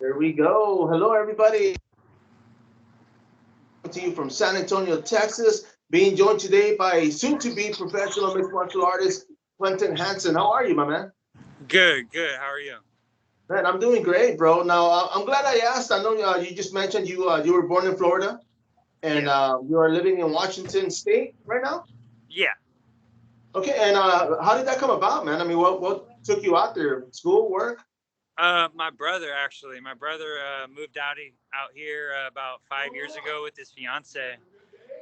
There we go. Hello, everybody. To you from San Antonio, Texas. Being joined today by soon-to-be professional mixed martial artist Quenton Hansen. How are you, my man? Good, good. How are you? Man, I'm doing great, bro. Now, I'm glad I asked. I know you just mentioned you were born in Florida and Yeah, you are living in Washington State right now. yeah. Okay, and how did that come about, man? I mean, what took you out there? School, work? My brother actually. My brother moved out here about 5 years ago with his fiance,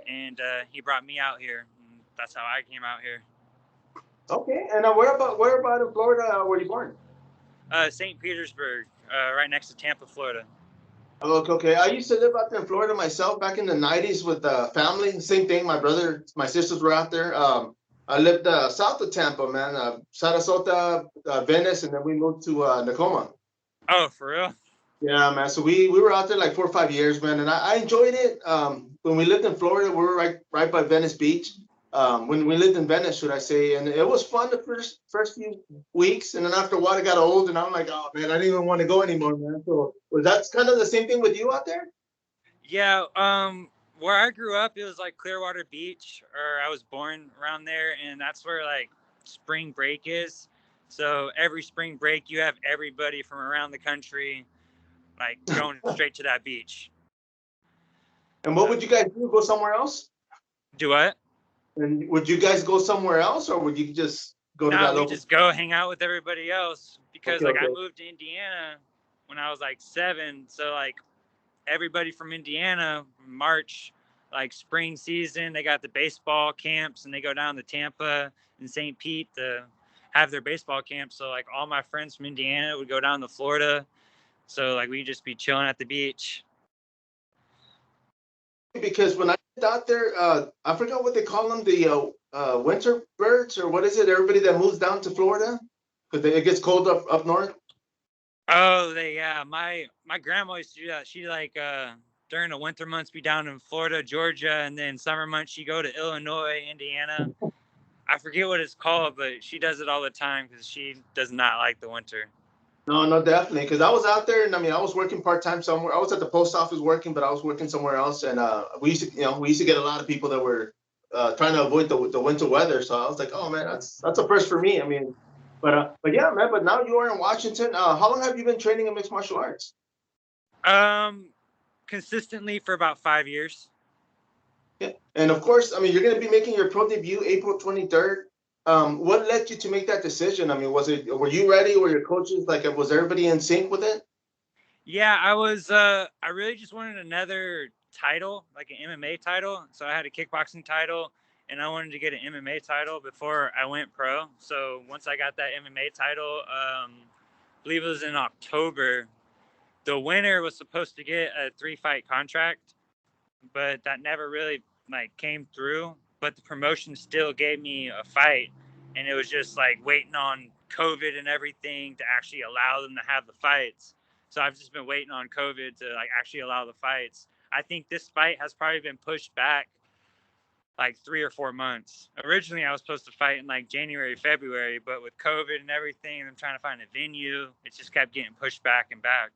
and he brought me out here. And that's how I came out here. Okay, and where about in Florida were you born? St. Petersburg, right next to Tampa, Florida. Okay, okay. I used to live out there in Florida myself back in the 90s with family. Same thing. My brother, my sisters were out there. I lived south of Tampa, man, Sarasota, Venice, and then we moved to Tacoma. Oh, for real? Yeah, man. So we were out there like 4 or 5 years, man, and I enjoyed it. When we lived in Florida, we were right by Venice Beach. When we lived in Venice, should I say, and it was fun the first few weeks, and then after a while, it got old, and I'm like, oh man, I didn't even want to go anymore, man. So was that kind of the same thing with you out there? Yeah. Where I grew up, it was like Clearwater Beach, or I was born around there, and that's where like spring break is. So every spring break, you have everybody from around the country like going straight to that beach. And what So would you guys do? Go somewhere else? do what? And would you guys go somewhere else, or would you just go to Now that we local? just go hang out with everybody else because Okay, like I okay. moved to Indiana when I was like 7, so like everybody from Indiana, March, like spring season, they got the baseball camps and they go down to Tampa and St. Pete to have their baseball camp. So like all my friends from Indiana would go down to Florida. So like we'd just be chilling at the beach. Because when I lived out there, I forgot what they call them, the winter birds, or what is it? Everybody that moves down to Florida because it gets cold up north. Oh, they yeah. My grandma used to do that. She like during the winter months be down in Florida, Georgia, and then summer months she go to Illinois, Indiana. I forget what it's called, but she does it all the time because she does not like the winter. No, no, definitely. Because I was out there, and I mean, I was working part time somewhere. I was at the post office working, but I was working somewhere else, and we used to get a lot of people that were trying to avoid the winter weather. So I was like, oh man, that's a first for me. I mean, but yeah, man. But now you are in Washington. How long have you been training in mixed martial arts? Um, Consistently for about 5 years. Yeah, and of course, I mean, you're going to be making your pro debut April 23rd. What led you to make that decision? I mean, were you ready? Were your coaches like, was everybody in sync with it? Yeah, I was. I really just wanted another title, like an MMA title. So I had a kickboxing title, and I wanted to get an MMA title before I went pro. So once I got that MMA title, I believe it was in October. The winner was supposed to get a 3-fight contract, but that never really like came through. But the promotion still gave me a fight, and it was just like waiting on COVID and everything to actually allow them to have the fights. So I've just been waiting on COVID to like actually allow the fights. I think this fight has probably been pushed back like 3 or 4 months. Originally, I was supposed to fight in like January, February, but with COVID and everything, and I'm trying to find a venue. It just kept getting pushed back and back.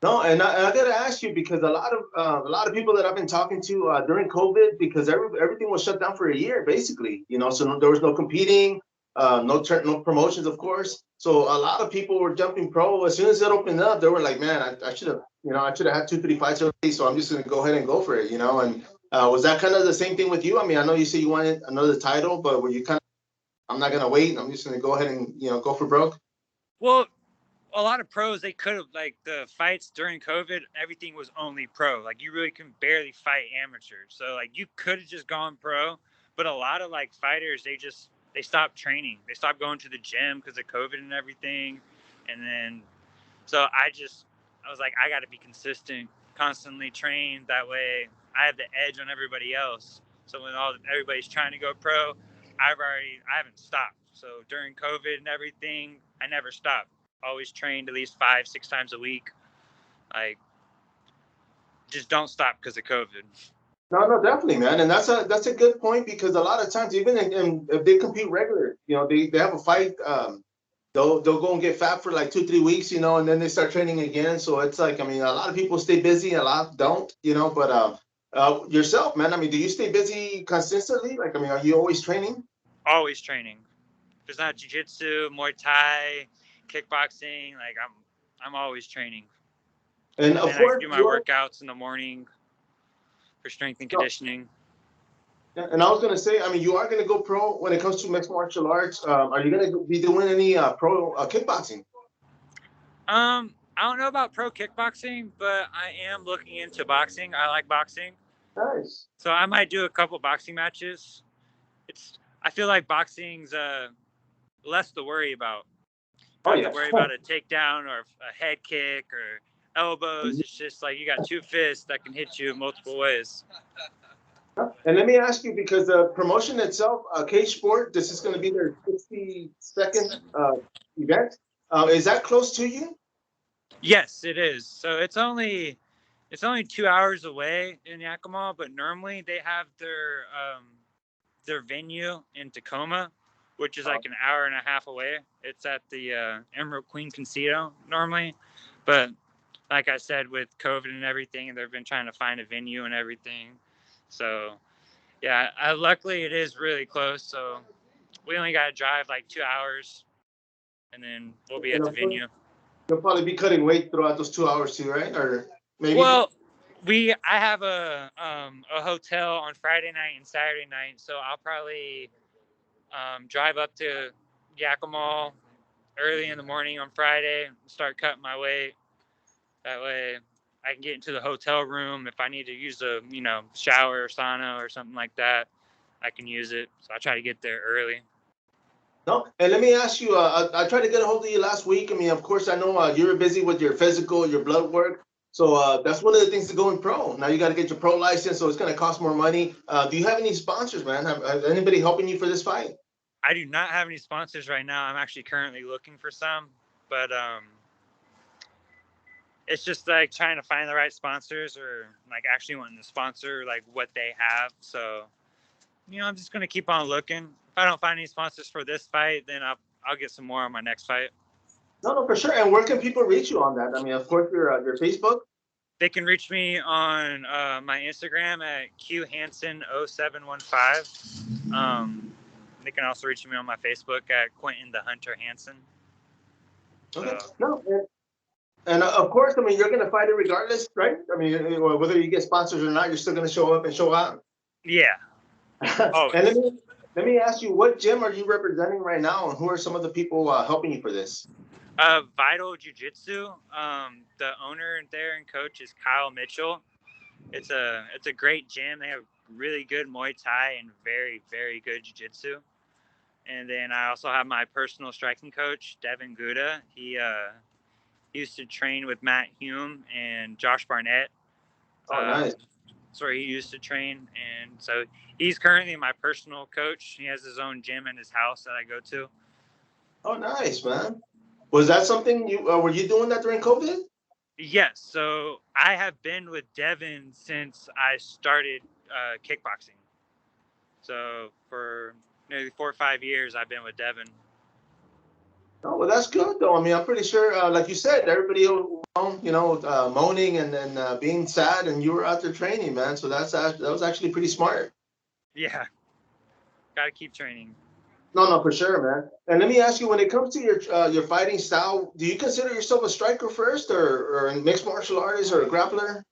No, and I got to ask you because a lot of people that I've been talking to during COVID, because everything was shut down for a year, basically. So there was no competing, no promotions, of course. So a lot of people were jumping pro as soon as it opened up. They were like, man, I should have, I should have had 2, 3 fights already. So I'm just gonna go ahead and go for it. And was that kind of the same thing with you? I mean, I know you said you wanted another title, but were you kind of, I'm not gonna wait. I'm just gonna go ahead and go for broke. Well, a lot of pros they could have like the fights during COVID, everything was only pro. Like you really can barely fight amateurs. So like you could have just gone pro, but a lot of like fighters they stopped training. They stopped going to the gym because of COVID and everything. And then so I was like I got to be consistent, constantly train that way I have the edge on everybody else. So when everybody's trying to go pro, I haven't stopped. So during COVID and everything, I never stopped. Always trained at least 5, 6 times a week. Like just don't stop because of COVID. No, no, definitely, man, and that's a good point because a lot of times, even if they compete regular, they have a fight. they'll go and get fat for like 2-3 weeks, and then they start training again. So it's like, I mean, a lot of people stay busy, a lot don't, but yourself, man, I mean, do you stay busy consistently? Like, I mean, are you always training? Always training. If it's not jiu-jitsu, Muay Thai, kickboxing, like I'm always training. And And of then I course, do my workouts in the morning for strength and conditioning. and I was gonna say, I mean, you are gonna go pro when it comes to mixed martial arts. Are you gonna be doing any pro kickboxing? I don't know about pro kickboxing, but I am looking into boxing. I like boxing. Nice. So I might do a couple boxing matches. I feel like boxing's less to worry about. You Oh don't have yeah. to worry about a takedown or a head kick or elbows. It's just like you got two fists that can hit you multiple ways. And let me ask you, because the promotion itself, Cage Sport, this is going to be their 62nd event. Is that close to you? Yes, it is. So it's only 2 hours away in Yakima, but normally they have their venue in Tacoma, which is like an hour and a half away. It's at the Emerald Queen Casino normally, but like I said, with COVID and everything, they've been trying to find a venue and everything. So yeah, luckily it is really close. So we only got to drive like 2 hours, and then we'll be at And the of course, venue. you'll probably be cutting weight throughout those 2 hours too, right? Or maybe. Well, I have a hotel on Friday night and Saturday night, so I'll probably drive up to Yakima early in the morning on Friday, start cutting my weight. That way I can get into the hotel room. If I need to use a, shower or sauna or something like that, I can use it. So I try to get there early. No, and let me ask you. I tried to get a hold of you last week. I mean, of course, I know you were busy with your physical, your blood work. So that's one of the things to going pro. Now you got to get your pro license, so it's going to cost more money. Do you have any sponsors, man? Have anybody helping you for this fight? I do not have any sponsors right now. I'm actually currently looking for some, but it's just like trying to find the right sponsors or like actually wanting to sponsor like what they have. So, I'm just gonna keep on looking. If I don't find any sponsors for this fight, then I'll get some more on my next fight. No, no, for sure. And where can people reach you on that? I mean, of course, your Facebook. They can reach me on my Instagram at qhansen0715. They can also reach me on my Facebook at Quenton the Hunter Hansen. Okay. No, and of course, I mean, you're going to fight it regardless, right? I mean, whether you get sponsors or not, you're still going to show up and show out. Yeah. Oh. And let me ask you, what gym are you representing right now, and who are some of the people helping you for this? Vital Jiu-Jitsu. The owner there and coach is Kyle Mitchell. It's a great gym. They have really good Muay Thai and very, very good Jiu-Jitsu. And then I also have my personal striking coach, Devin Gouda. He used to train with Matt Hume and Josh Barnett. Oh, nice. That's where he used to train. And so he's currently my personal coach. He has his own gym in his house that I go to. Oh, nice, man. Was that something you were you doing that during COVID? Yes. So I have been with Devin since I started kickboxing. So for nearly 4 or 5 years, I've been with Devin. Oh, well, that's good though. I mean, I'm pretty sure, like you said, everybody, moaning and being sad, and you were out there training, man. So that was actually pretty smart. Yeah. Got to keep training. No, no, for sure, man. And let me ask you, when it comes to your fighting style, do you consider yourself a striker first, or a mixed martial artist, or a grappler?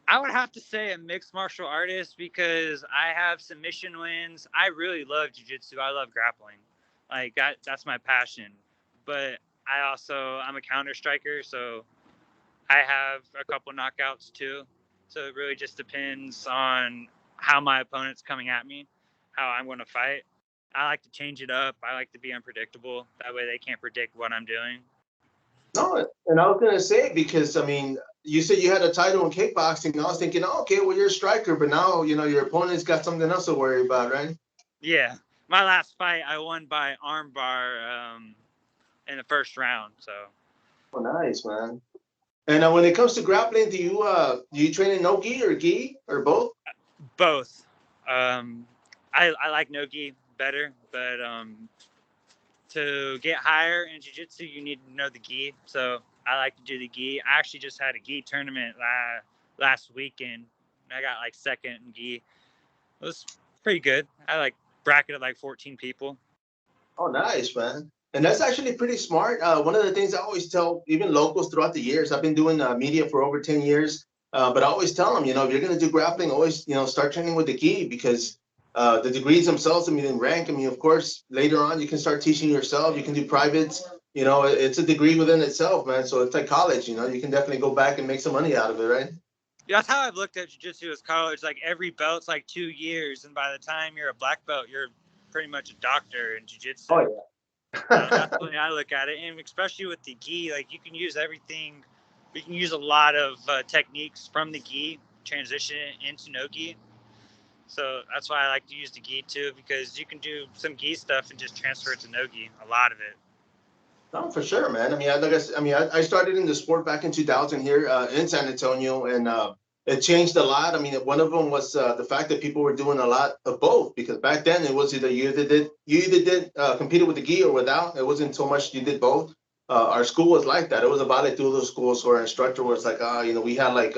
I would have to say a mixed martial artist because I have submission wins. I really love jiu-jitsu. I love grappling. Like that's my passion. But I'm a counter striker, so I have a couple knockouts too. So it really just depends on how my opponent's coming at me, how I'm going to fight. I like to change it up. I like to be unpredictable. That way they can't predict what I'm doing. No, and I was gonna say, because I mean, you said you had a title in kickboxing. I was thinking, oh, okay, well, you're a striker, but now your opponent's got something else to worry about, right? Yeah. My last fight, I won by armbar in the first round. So. Oh, nice, man. And when it comes to grappling, do you train in no gi or gi or both? Both. I like no gi better, but to get higher in jiu-jitsu, you need to know the gi. So I like to do the gi. I actually just had a gi tournament last weekend. I got like second in gi. It was pretty good. I like bracketed like 14 people. Oh, nice, man. And that's actually pretty smart. One of the things I always tell even locals throughout the years, I've been doing media for over 10 years, but I always tell them, if you're going to do grappling, always, start training with the gi because the degrees themselves, in rank, of course, later on, you can start teaching yourself. You can do privates. It's a degree within itself, man. So it's like college, you can definitely go back and make some money out of it, right? Yeah, that's how I've looked at jiu-jitsu as college. Like every belt's like 2 years, and by the time you're a black belt, you're pretty much a doctor in jiu-jitsu. Oh, yeah. That's the way I look at it, and especially with the gi, like you can use everything. You can use a lot of techniques from the gi, transition into no gi. So that's why I like to use the gi too, because you can do some gi stuff and just transfer it to no gi. A lot of it. No, for sure, man. I started in the sport back in 2000 here in San Antonio, and it changed a lot. One of them was the fact that people were doing a lot of both, because back then it was either you either did competed with the gi or without. It wasn't so much you did both. Our school was like that. It was a Vale Tudo school, so our instructor was like, we had like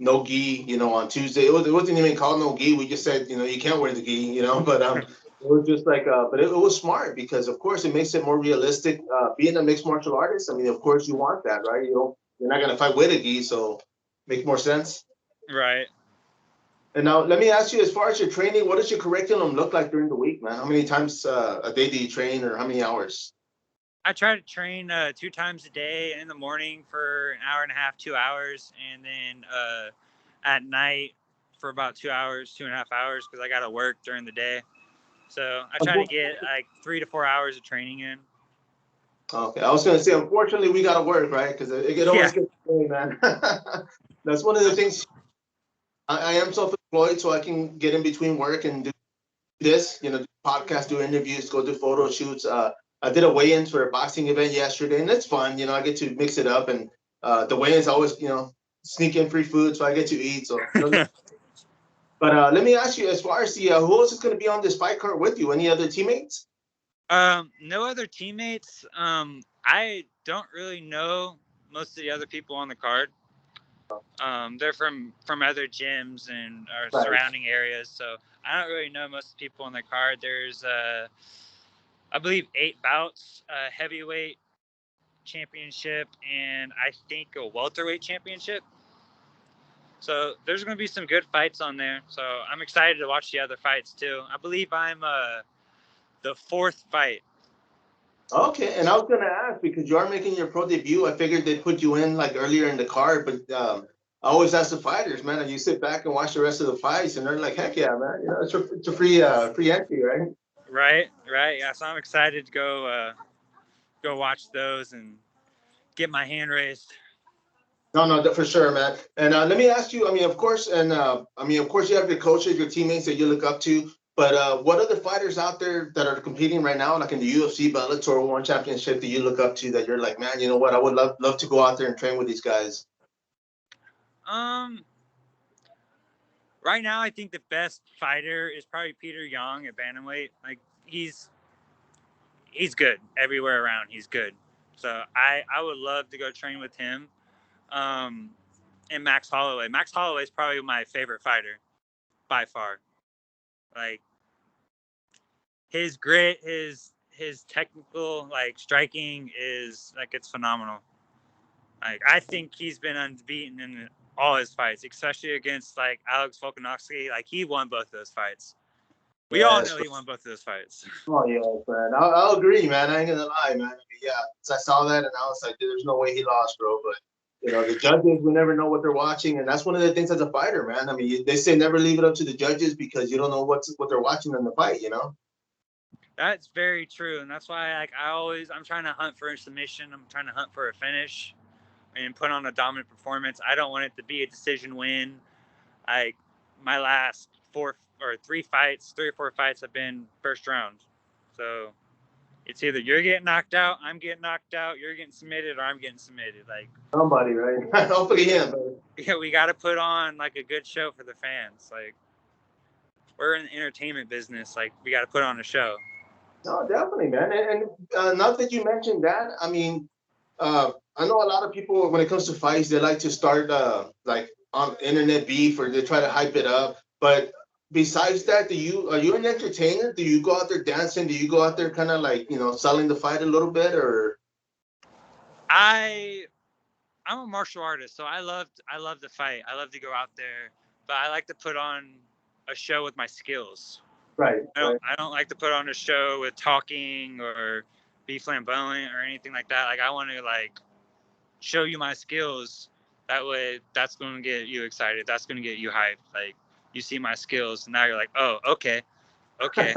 no gi, on Tuesday. It wasn't even called no gi. We just said, you can't wear the gi, but it was just like, but it was smart because, of course, it makes it more realistic. Being a mixed martial artist, of course, you want that, right? You're not going to fight with a gi, so make more sense. Right. And now, let me ask you, as far as your training, what does your curriculum look like during the week, man? How many times a day do you train, or how many hours? I try to train 2 times a day, in the morning for an hour and a half, 2 hours, and then at night for about 2 hours, 2.5 hours, because I got to work during the day. So I try to get like 3 to 4 hours of training in. Okay, I was going to say, unfortunately, we got to work, right? Because it always gets away, man. That's one of the things. I am self-employed, so I can get in between work and do this, podcast, do interviews, go do photo shoots. I did a weigh-ins for a boxing event yesterday, and it's fun. I get to mix it up, and the weigh-ins always, sneak in free food, so I get to eat. So, but let me ask you, as far as the who else is going to be on this fight card with you? Any other teammates? No other teammates. I don't really know most of the other people on the card. They're from other gyms and our surrounding areas, so I don't really know most of the people on the card. There's I believe 8 bouts, heavyweight championship, and I think a welterweight championship. So there's going to be some good fights on there. So I'm excited to watch the other fights too. I believe I'm the 4th fight. Okay, and I was gonna ask, because you are making your pro debut. I figured they'd put you in like earlier in the card, but I always ask the fighters, man, and you sit back and watch the rest of the fights, and they're like, heck yeah, man, it's a free entry, right? Right. Yeah, so I'm excited to go watch those and get my hand raised. No, for sure, man. And let me ask you, of course, and of course, you have your coaches, your teammates that you look up to. But what other fighters out there that are competing right now, like in the UFC, Bellator, One Championship, that you look up to, that you're like, man, you know what, I would love to go out there and train with these guys? Right now, I think the best fighter is probably Peter Young at bantamweight. Like he's good everywhere around. He's good. So I would love to go train with him. And Max Holloway. Max Holloway is probably my favorite fighter by far. Like his grit, his technical like striking is like it's phenomenal. Like I think he's been unbeaten in all his fights, especially against like Alex Volkanovski. Like he won both those fights. We all know he won both of those fights. Oh yeah, man. I'll agree, man. I ain't gonna lie, man. Yeah, so I saw that and I was like, dude, there's no way he lost, bro. But the judges, we never know what they're watching, and that's one of the things as a fighter, man. They say never leave it up to the judges because you don't know what they're watching in the fight, That's very true, and that's why I'm trying to hunt for a submission. I'm trying to hunt for a finish and put on a dominant performance. I don't want it to be a decision win. Like my last 3 or 4 fights have been first round. So it's either you're getting knocked out, I'm getting knocked out, you're getting submitted, or I'm getting submitted. Like somebody, right? Hopefully him. Yeah, we got to put on like a good show for the fans. Like we're in the entertainment business. Like we got to put on a show. No, definitely, man. And now that you mentioned that, I mean, I know a lot of people when it comes to fights, they like to start like on internet beef or they try to hype it up. But besides that, are you an entertainer? Do you go out there dancing? Do you go out there kind of like selling the fight a little bit or? I'm a martial artist, so I love to fight. I love to go out there, but I like to put on a show with my skills. Right, right. I don't like to put on a show with talking or be flamboyant or anything like that. Like I want to like show you my skills. That way, that's going to get you excited. That's going to get you hyped. Like you see my skills, and now you're like, oh, okay, okay.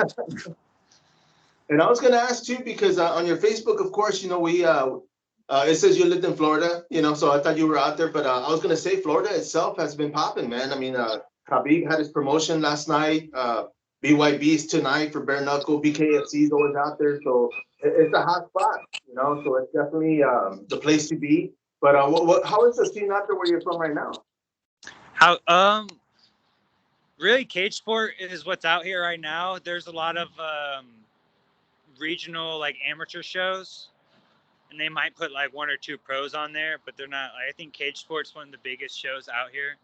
And I was gonna ask too because on your Facebook, of course, we it says you lived in Florida, so I thought you were out there. But I was gonna say Florida itself has been popping, man. I mean, Khabib had his promotion last night. BYB's tonight for bare knuckle. BKFC's always out there, so it's a hot spot, So it's definitely the place to be. But how is the scene out there where you're from right now? How really cage sport is what's out here right now. There's a lot of regional like amateur shows, and they might put like one or two pros on there, but they're not. I think cage sport's one of the biggest shows out here.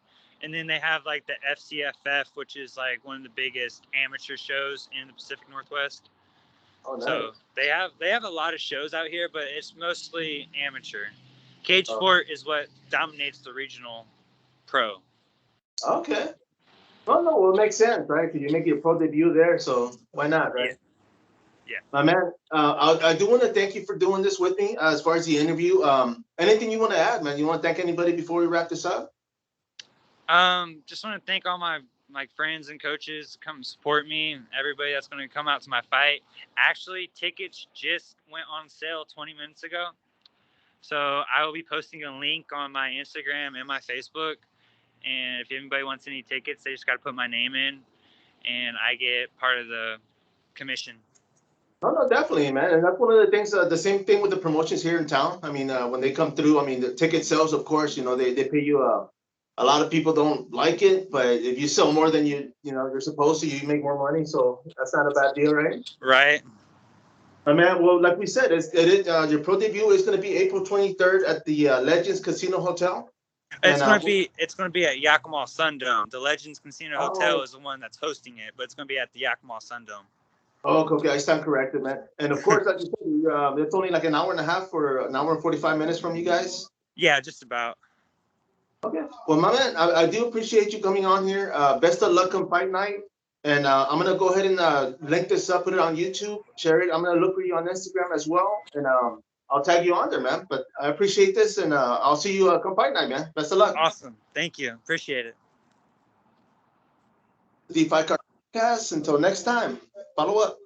And then they have like the FCFF, which is like one of the biggest amateur shows in the Pacific Northwest. Oh, nice. So they have a lot of shows out here, but it's mostly amateur. Cage sport is what dominates the regional pro. Okay. Well, it makes sense, right? Because you make your pro debut there, so why not, right? Yeah. My man, I do want to thank you for doing this with me as far as the interview. Anything you want to add, man? You want to thank anybody before we wrap this up? Just want to thank all my friends and coaches come support me. Everybody that's going to come out to my fight. Actually, tickets just went on sale 20 minutes ago. So I will be posting a link on my Instagram and my Facebook. And if anybody wants any tickets, they just got to put my name in, and I get part of the commission. No, definitely, man. And that's one of the things, the same thing with the promotions here in town. I mean, when they come through, I mean, the ticket sales, of course, they pay you a lot of people don't like it, but if you sell more than you're supposed to, you make more money. So that's not a bad deal, right? Right. Man, well, like we said, your pro debut is going to be April 23rd at the Legends Casino Hotel. It's going to be at Yakima Sundome. The Legends Casino Hotel is the one that's hosting it, but it's going to be at the Yakima Sundome. Oh, okay. I stand corrected, man. And of course, like you said, it's only like an hour and a half or an hour and 45 minutes from you guys. Yeah, just about. Okay. Well, my man, I do appreciate you coming on here. Best of luck on fight night. And I'm going to go ahead and link this up, put it on YouTube, share it. I'm going to look for you on Instagram as well. And I'll tag you on there, man. But I appreciate this. And I'll see you come fight night, man. Best of luck. Awesome. Thank you. Appreciate it. The Fight Card Podcast. Until next time, follow up.